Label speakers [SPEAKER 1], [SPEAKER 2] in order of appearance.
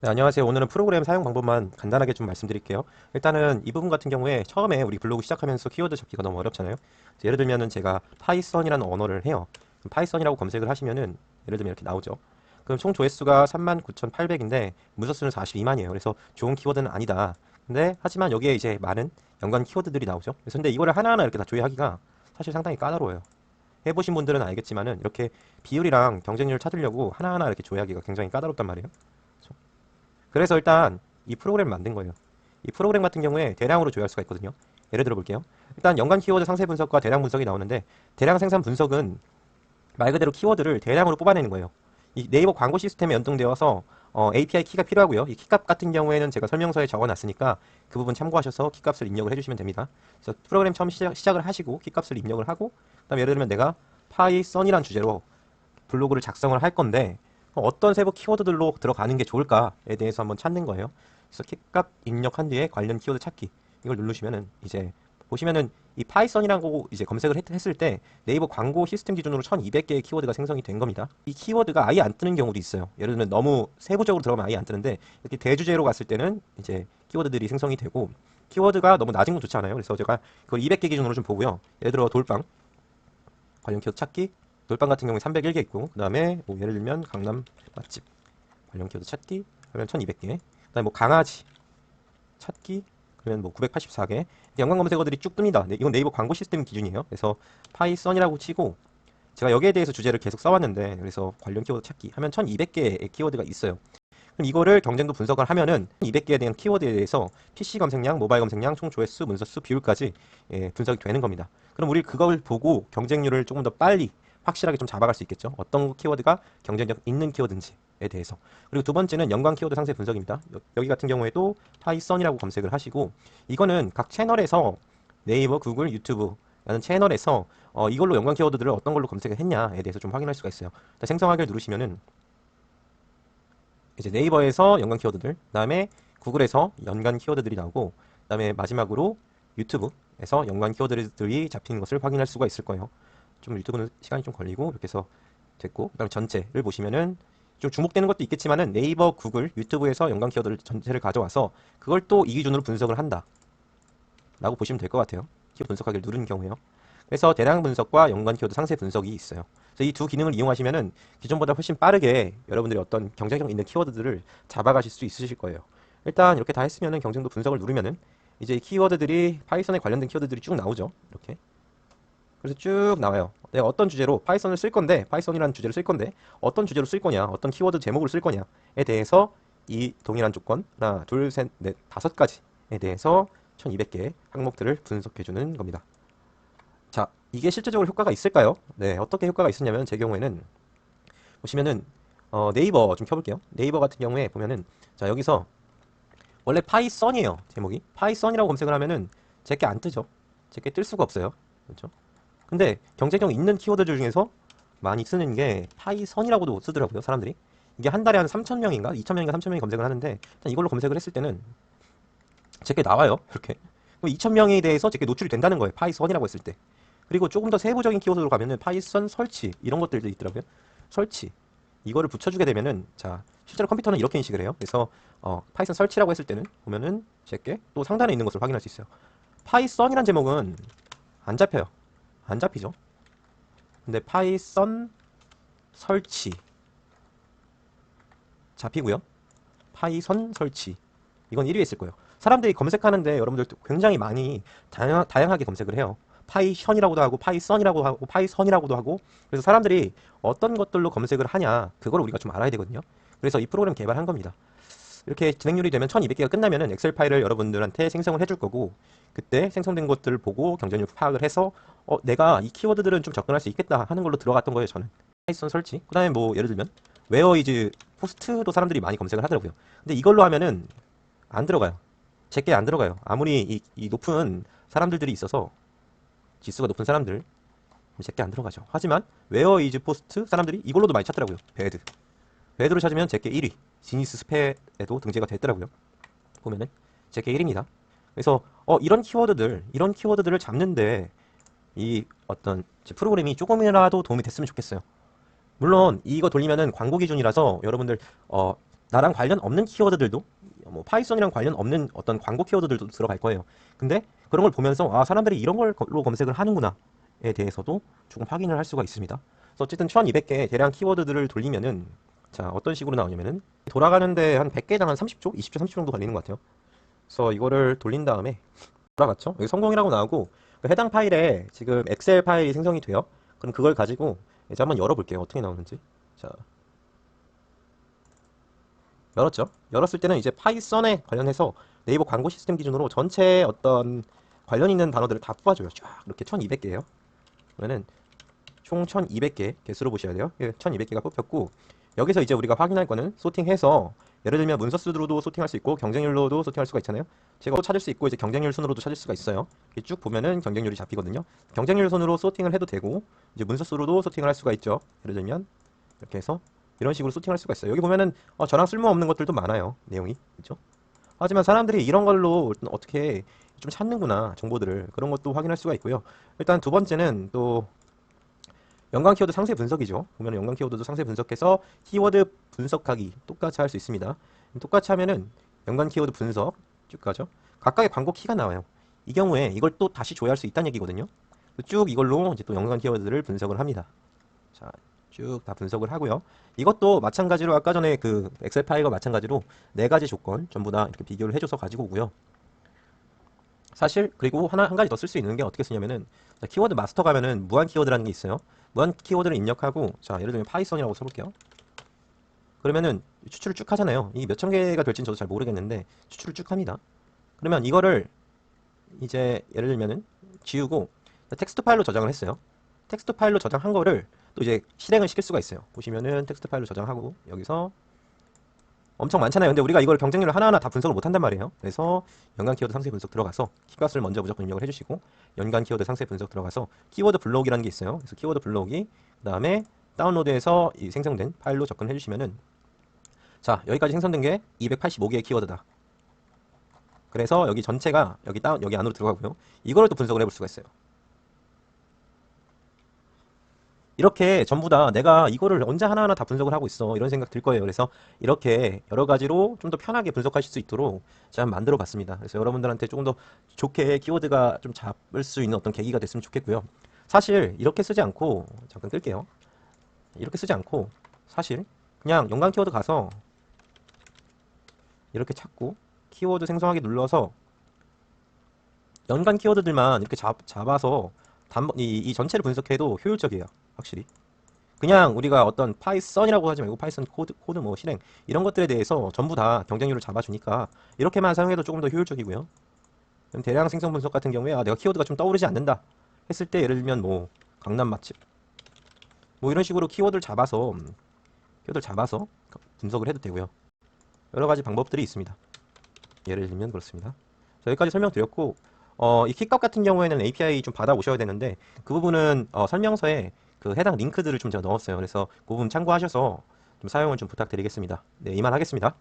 [SPEAKER 1] 네, 안녕하세요. 오늘은 프로그램 사용 방법만 간단하게 좀 말씀드릴게요. 일단은 이 부분 같은 경우에 처음에 우리 블로그 시작하면서 키워드 잡기가 너무 어렵잖아요. 예를 들면은 제가 파이썬이라는 언어를 해요. 파이썬이라고 검색을 하시면은 예를 들면 이렇게 나오죠. 그럼 총 조회수가 39,800인데 문서수는 42만이에요. 그래서 좋은 키워드는 아니다. 근데 하지만 여기에 이제 많은 연관 키워드들이 나오죠. 그래서 근데 이거를 하나하나 이렇게 다 조회하기가 사실 상당히 까다로워요. 해보신 분들은 알겠지만은 이렇게 비율이랑 경쟁률을 찾으려고 하나하나 이렇게 조회하기가 굉장히 까다롭단 말이에요. 그래서 일단 이 프로그램을 만든 거예요. 이 프로그램 같은 경우에 대량으로 조회할 수가 있거든요. 예를 들어 볼게요. 일단 연관 키워드 상세 분석과 대량 분석이 나오는데, 대량 생산 분석은 말 그대로 키워드를 대량으로 뽑아내는 거예요. 이 네이버 광고 시스템에 연동되어서 API 키가 필요하고요. 이 키값 같은 경우에는 제가 설명서에 적어놨으니까 그 부분 참고하셔서 키값을 입력을 해주시면 됩니다. 그래서 프로그램 처음 시작을 하시고 키값을 입력을 하고, 그다음 예를 들면 내가 파이썬이란 주제로 블로그를 작성을 할 건데 어떤 세부 키워드들로 들어가는 게 좋을까에 대해서 한번 찾는 거예요. 그래서 키값 입력한 뒤에 관련 키워드 찾기, 이걸 누르시면은 이제 보시면은 이 파이썬이라고 이제 검색을 했을 때 네이버 광고 시스템 기준으로 1200개의 키워드가 생성이 된 겁니다. 이 키워드가 아예 안 뜨는 경우도 있어요. 예를 들면 너무 세부적으로 들어가면 아예 안 뜨는데, 이렇게 대주제로 갔을 때는 이제 키워드들이 생성이 되고, 키워드가 너무 낮은 건 좋지 않아요. 그래서 제가 그걸 200개 기준으로 좀 보고요. 예를 들어 돌빵 관련 키워드 찾기, 돌빵 같은 경우에 301개 있고, 그 다음에 뭐 예를 들면 강남 맛집 관련 키워드 찾기 그러면 1200개, 그 다음에 뭐 강아지 찾기 그러면 뭐 984개, 연관 검색어들이 쭉 뜹니다. 네, 이건 네이버 광고 시스템 기준이에요. 그래서 파이썬이라고 치고 제가 여기에 대해서 주제를 계속 써왔는데, 그래서 관련 키워드 찾기 하면 1200개의 키워드가 있어요. 그럼 이거를 경쟁도 분석을 하면은 200개에 대한 키워드에 대해서 PC 검색량, 모바일 검색량, 총 조회수, 문서수, 비율까지 분석이 되는 겁니다. 그럼 우리 그걸 보고 경쟁률을 조금 더 빨리 확실하게 좀 잡아갈 수 있겠죠. 어떤 키워드가 경쟁력 있는 키워드인지에 대해서. 그리고 두 번째는 연관 키워드 상세 분석입니다. 여기 같은 경우에도 파이썬이라고 검색을 하시고, 이거는 각 채널에서 네이버, 구글, 유튜브 라는 채널에서 이걸로 연관 키워드들을 어떤 걸로 검색을 했냐에 대해서 좀 확인할 수가 있어요. 생성하기를 누르시면은 이제 네이버에서 연관 키워드들, 그다음에 구글에서 연관 키워드들이 나오고, 그다음에 마지막으로 유튜브에서 연관 키워드들이 잡히는 것을 확인할 수가 있을 거예요. 좀 유튜브는 시간이 좀 걸리고 이렇게 해서 됐고, 그다음에 전체를 보시면은 좀 주목되는 것도 있겠지만은 네이버, 구글, 유튜브에서 연관 키워드를 전체를 가져와서 그걸 또 이 기준으로 분석을 한다라고 보시면 될 것 같아요. 키워드 분석하기를 누른 경우에요. 그래서 대량 분석과 연관 키워드 상세 분석이 있어요. 그래서 이 두 기능을 이용하시면은 기존보다 훨씬 빠르게 여러분들이 어떤 경쟁력 있는 키워드들을 잡아가실 수 있으실 거예요. 일단 이렇게 다 했으면은 경쟁도 분석을 누르면은 이제 이 키워드들이 파이썬에 관련된 키워드들이 쭉 나오죠. 이렇게. 그래서 쭉 나와요. 내가 어떤 주제로 파이썬을 쓸 건데, 파이썬이라는 주제를 쓸 건데 어떤 주제로 쓸 거냐, 어떤 키워드 제목을 쓸 거냐에 대해서 이 동일한 조건 하나, 둘, 셋, 넷, 다섯 가지에 대해서 1200개의 항목들을 분석해 주는 겁니다. 자, 이게 실제적으로 효과가 있을까요? 네, 어떻게 효과가 있었냐면 제 경우에는 보시면은 네이버 좀 켜볼게요. 네이버 같은 경우에 보면은 자, 여기서 원래 파이썬이에요. 제목이 파이썬이라고 검색을 하면은 제게 안 뜨죠. 제게 뜰 수가 없어요. 그렇죠? 근데 경쟁력 있는 키워드들 중에서 많이 쓰는 게 파이썬이라고도 쓰더라고요, 사람들이. 이게 한 달에 한 3,000명인가 2,000명인가 3,000명이 검색을 하는데, 일단 이걸로 검색을 했을 때는 제게 나와요. 이렇게. 2,000명에 대해서 제게 노출이 된다는 거예요, 파이썬이라고 했을 때. 그리고 조금 더 세부적인 키워드로 가면은 파이썬 설치 이런 것들도 있더라고요. 설치 이거를 붙여주게 되면은, 자, 실제로 컴퓨터는 이렇게 인식을 해요. 그래서 파이썬 설치라고 했을 때는 보면은 제게 또 상단에 있는 것을 확인할 수 있어요. 파이썬이란 제목은 안 잡혀요. 안 잡히죠. 근데 파이썬 설치 잡히고요. 파이썬 설치 이건 1위에 있을 거예요. 사람들이 검색하는데 여러분들 굉장히 많이 다양하게 검색을 해요. 파이션이라고도 하고 파이썬이라고 하고 파이썬이라고도 하고. 그래서 사람들이 어떤 것들로 검색을 하냐, 그걸 우리가 좀 알아야 되거든요. 그래서 이 프로그램 개발한 겁니다. 이렇게 진행률이 되면 1200개가 끝나면은 엑셀 파일을 여러분들한테 생성을 해줄 거고, 그때 생성된 것들을 보고 경쟁률 파악을 해서 내가 이 키워드들은 좀 접근할 수 있겠다 하는 걸로 들어갔던 거예요, 저는. 파이썬 설치, 그 다음에 뭐 예를 들면 웨어이즈 포스트도 사람들이 많이 검색을 하더라고요. 근데 이걸로 하면은 안 들어가요. 제게 안 들어가요. 아무리 이 높은 사람들이 있어서, 지수가 높은 사람들 제게 안 들어가죠. 하지만 웨어 이즈 포스트 사람들이 이걸로도 많이 찾더라고요. 배드로 찾으면 제게 1위, 지니스 스페에도 등재가 됐더라고요. 보면은 제게 1위입니다. 그래서 이런 키워드들을 잡는데 이 어떤 프로그램이 조금이라도 도움이 됐으면 좋겠어요. 물론 이거 돌리면은 광고 기준이라서 여러분들 나랑 관련 없는 키워드들도 뭐 파이썬이랑 관련 없는 어떤 광고 키워드들도 들어갈 거예요. 근데 그런 걸 보면서 아 사람들이 이런 걸로 검색을 하는구나에 대해서도 조금 확인을 할 수가 있습니다. 그래서 어쨌든 1200개 대량 키워드들을 돌리면은 자 어떤 식으로 나오냐면은 돌아가는데 한 100개당 한 30초, 20초, 30초 정도 걸리는 것 같아요. 그래서 이거를 돌린 다음에 돌아갔죠. 여기 성공이라고 나오고 그 해당 파일에 지금 엑셀 파일이 생성이 돼요. 그럼 그걸 가지고 이제 한번 열어볼게요. 어떻게 나오는지. 자, 열었죠. 열었을 때는 이제 파이썬에 관련해서 네이버 광고 시스템 기준으로 전체 어떤 관련 있는 단어들을 다 뽑아줘요. 쫙 이렇게 1200개예요. 그러면은 총 1200개 개수로 보셔야 돼요. 1200개가 뽑혔고 여기서 이제 우리가 확인할 거는 소팅해서 예를 들면 문서 수로도 소팅할 수 있고 경쟁률로도 소팅할 수가 있잖아요. 제가 또 찾을 수 있고 이제 경쟁률 순으로도 찾을 수가 있어요. 이렇게 쭉 보면은 경쟁률이 잡히거든요. 경쟁률 순으로 소팅을 해도 되고 이제 문서 수로도 소팅을 할 수가 있죠. 예를 들면 이렇게 해서 이런 식으로 소팅할 수가 있어요. 여기 보면은 저랑 쓸모없는 것들도 많아요. 내용이 그렇죠? 하지만 사람들이 이런 걸로 어떻게 좀 찾는구나 정보들을 그런 것도 확인할 수가 있고요. 일단 두 번째는 또 연관 키워드 상세 분석이죠. 보면 연관 키워드도 상세 분석해서 키워드 분석하기 똑같이 할 수 있습니다. 똑같이 하면은 연관 키워드 분석 쭉 가죠. 각각의 광고 키가 나와요. 이 경우에 이걸 또 다시 조회할 수 있다는 얘기거든요. 쭉 이걸로 이제 또 연관 키워드를 분석을 합니다. 자, 쭉 다 분석을 하고요. 이것도 마찬가지로 아까 전에 그 엑셀 파일과 마찬가지로 네 가지 조건 전부 다 이렇게 비교를 해줘서 가지고 오고요. 사실 그리고 한 가지 더 쓸 수 있는 게 어떻게 쓰냐면은 자, 키워드 마스터 가면은 무한 키워드라는 게 있어요. 무한 키워드를 입력하고 자 예를 들면 파이썬이라고 써볼게요. 그러면은 추출을 쭉 하잖아요. 이 몇천 개가 될지는 저도 잘 모르겠는데 추출을 쭉 합니다. 그러면 이거를 이제 예를 들면은 지우고 텍스트 파일로 저장을 했어요. 텍스트 파일로 저장한 거를 또 이제 실행을 시킬 수가 있어요. 보시면은 텍스트 파일로 저장하고 여기서 엄청 많잖아요. 근데 우리가 이걸 경쟁률을 하나하나 다 분석을 못 한단 말이에요. 그래서 연관 키워드 상세 분석 들어가서 키값을 먼저 무조건 입력을 해주시고 연관 키워드 상세 분석 들어가서 키워드 블록이라는 게 있어요. 그래서 키워드 블록이 그 다음에 다운로드해서 이 생성된 파일로 접근해 주시면은 자 여기까지 생성된 게 285개의 키워드다. 그래서 여기 전체가 여기 안으로 들어가고요. 이거를 또 분석을 해볼 수가 있어요. 이렇게 전부 다 내가 이거를 언제 하나하나 다 분석을 하고 있어 이런 생각 들 거예요. 그래서 이렇게 여러 가지로 좀 더 편하게 분석하실 수 있도록 제가 만들어 봤습니다. 그래서 여러분들한테 조금 더 좋게 키워드가 좀 잡을 수 있는 어떤 계기가 됐으면 좋겠고요. 사실 이렇게 쓰지 않고 잠깐 끌게요. 이렇게 쓰지 않고 사실 그냥 연관 키워드 가서 이렇게 찾고 키워드 생성하기 눌러서 연관 키워드들만 이렇게 잡아서 이 전체를 분석해도 효율적이에요. 확실히. 그냥 우리가 어떤 파이썬이라고 하지 말고 파이썬 코드 뭐 실행 이런 것들에 대해서 전부 다 경쟁률을 잡아주니까 이렇게만 사용해도 조금 더 효율적이고요. 그럼 대량 생성 분석 같은 경우에 내가 키워드가 좀 떠오르지 않는다 했을 때 예를 들면 뭐 강남 맛집 뭐 이런 식으로 키워드를 잡아서 분석을 해도 되고요. 여러 가지 방법들이 있습니다. 예를 들면 그렇습니다. 자, 여기까지 설명드렸고 이 킥값 같은 경우에는 API 좀 받아 오셔야 되는데 그 부분은 설명서에 그 해당 링크들을 좀 제가 넣었어요. 그래서 그 부분 참고하셔서 좀 사용을 좀 부탁드리겠습니다. 네, 이만 하겠습니다.